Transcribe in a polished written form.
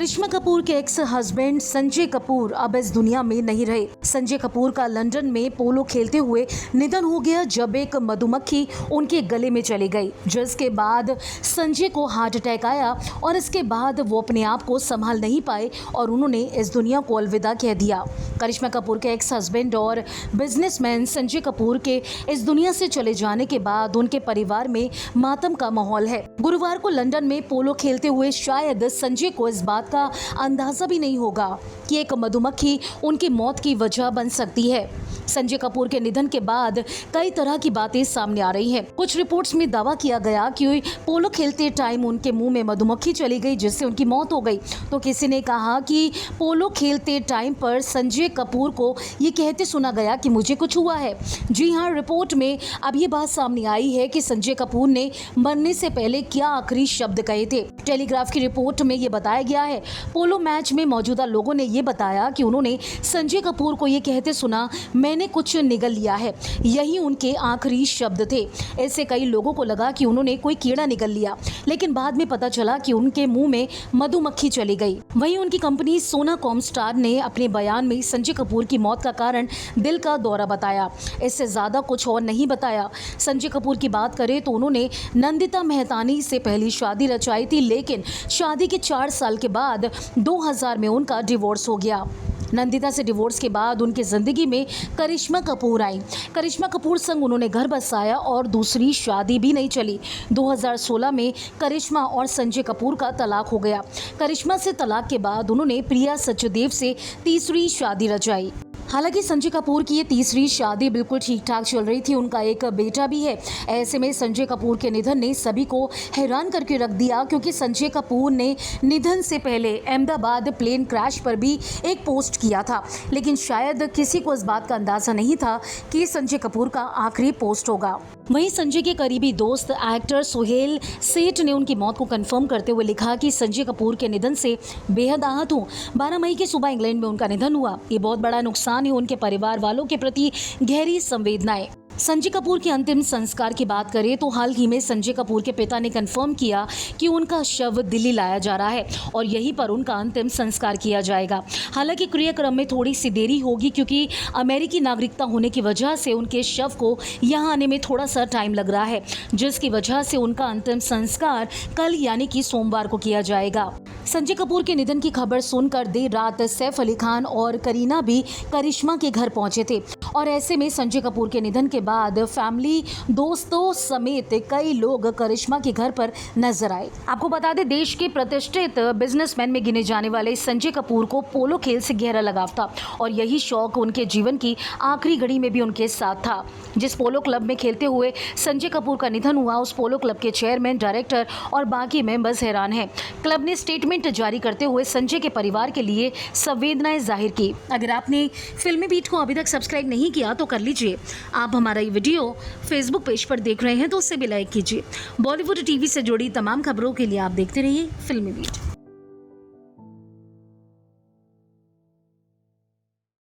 करिश्मा कपूर के ex husband Sanjay Kapoor अब इस दुनिया में नहीं रहे। संजय कपूर का लंदन में पोलो खेलते हुए निधन हो गया जब एक मधुमक्खी उनके गले में चली गई, जिसके बाद संजय को हार्ट अटैक आया और इसके बाद वो अपने आप को संभाल नहीं पाए और उन्होंने इस दुनिया को अलविदा कह दिया। करिश्मा कपूर के एक्स हस्बैंड और बिजनेसमैन संजय कपूर के इस दुनिया से चले जाने के बाद उनके परिवार में मातम का माहौल है। गुरुवार को लंदन में पोलो खेलते हुए शायद संजय को इस बात का अंदाजा भी नहीं होगा कि एक मधुमक्खी उनकी मौत की वजह बन सकती है। संजय कपूर के निधन के बाद कई तरह की बातें सामने आ रही हैं। कुछ रिपोर्ट्स में दावा किया गया कि पोलो खेलते टाइम उनके मुंह में मधुमक्खी चली गई जिससे उनकी मौत हो गई, तो किसी ने कहा कि पोलो खेलते टाइम पर संजय कपूर को ये कहते सुना गया कि मुझे कुछ हुआ है। जी हाँ, रिपोर्ट में अब ये बात सामने आई है कि संजय कपूर ने मरने से पहले क्या आखिरी शब्द कहे थे। टेलीग्राफ की रिपोर्ट में ये बताया गया है, पोलो मैच में मौजूदा लोगों ने ये बताया कि उन्होंने संजय कपूर को ये कहते सुना, मैंने कुछ निगल लिया है। यही उनके आखिरी शब्द थे। ऐसे कई लोगों को लगा कि उन्होंने कोई कीड़ा निगल लिया, लेकिन बाद में पता चला कि उनके मुंह में मधुमक्खी चली गई। वहीं उनकी कंपनी सोना कॉमस्टार ने अपने बयान में संजय कपूर की मौत का कारण दिल का दौरा बताया। इससे ज्यादा कुछ और नहीं बताया। संजय कपूर की बात करें तो उन्होंने नंदिता मेहतानी से पहली शादी रचाई थी, लेकिन शादी के 4 साल के बाद 2000 में उनका डिवोर्स हो गया। नंदिता से डिवोर्स के बाद उनकी जिंदगी में करिश्मा कपूर आई। करिश्मा कपूर संग उन्होंने घर बसाया और दूसरी शादी भी नहीं चली। 2016 में करिश्मा और संजय कपूर का तलाक हो गया। करिश्मा से तलाक के बाद उन्होंने प्रिया सचदेव से तीसरी शादी रचाई। हालांकि संजय कपूर की ये तीसरी शादी बिल्कुल ठीक ठाक चल रही थी। उनका एक बेटा भी है। ऐसे में संजय कपूर के निधन ने सभी को हैरान करके रख दिया, क्योंकि संजय कपूर ने निधन से पहले अहमदाबाद प्लेन क्रैश पर भी एक पोस्ट किया था, लेकिन शायद किसी को इस बात का अंदाजा नहीं था कि संजय कपूर का आखिरी पोस्ट होगा। वहीं संजय के करीबी दोस्त एक्टर सुहेल सेठ ने उनकी मौत को कंफर्म करते हुए लिखा कि संजय कपूर के निधन से बेहद आहत हूँ। 12 मई की सुबह इंग्लैंड में उनका निधन हुआ। ये बहुत बड़ा नुकसान है। उनके परिवार वालों के प्रति गहरी संवेदनाएं। संजय कपूर के अंतिम संस्कार की बात करें तो हाल ही में संजय कपूर के पिता ने कंफर्म किया कि उनका शव दिल्ली लाया जा रहा है और यहीं पर उनका अंतिम संस्कार किया जाएगा। हालांकि क्रियाक्रम में थोड़ी सी देरी होगी, क्योंकि अमेरिकी नागरिकता होने की वजह से उनके शव को यहाँ आने में थोड़ा सा टाइम लग रहा है, जिसकी वजह से उनका अंतिम संस्कार कल यानी कि सोमवार को किया जाएगा। संजय कपूर के निधन की खबर सुनकर देर रात सैफ अली खान और करीना भी करिश्मा के घर पहुंचे थे और ऐसे में संजय कपूर के निधन के बाद फैमिली, दोस्तों समेत कई लोग करिश्मा के घर पर नजर आए। आपको बता दें, देश के प्रतिष्ठित बिजनेसमैन में गिने जाने वाले संजय कपूर को पोलो खेल से गहरा लगाव था और यही शौक उनके जीवन की आखिरी घड़ी में भी उनके साथ था। जिस पोलो क्लब में खेलते हुए संजय कपूर का निधन हुआ, उस पोलो क्लब के चेयरमैन, डायरेक्टर और बाकी मेंबर्स हैरान हैं। क्लब ने स्टेटमेंट जारी करते हुए संजय के परिवार के लिए संवेदनाएं जाहिर की। अगर आपने फिल्मी बीट को अभी तक सब्सक्राइब नहीं किया तो कर लीजिए। आप हमारा ये वीडियो फेसबुक पेज पर देख रहे हैं तो उसे भी लाइक कीजिए। बॉलीवुड टीवी से जुड़ी तमाम खबरों के लिए आप देखते रहिए फिल्मी बीट।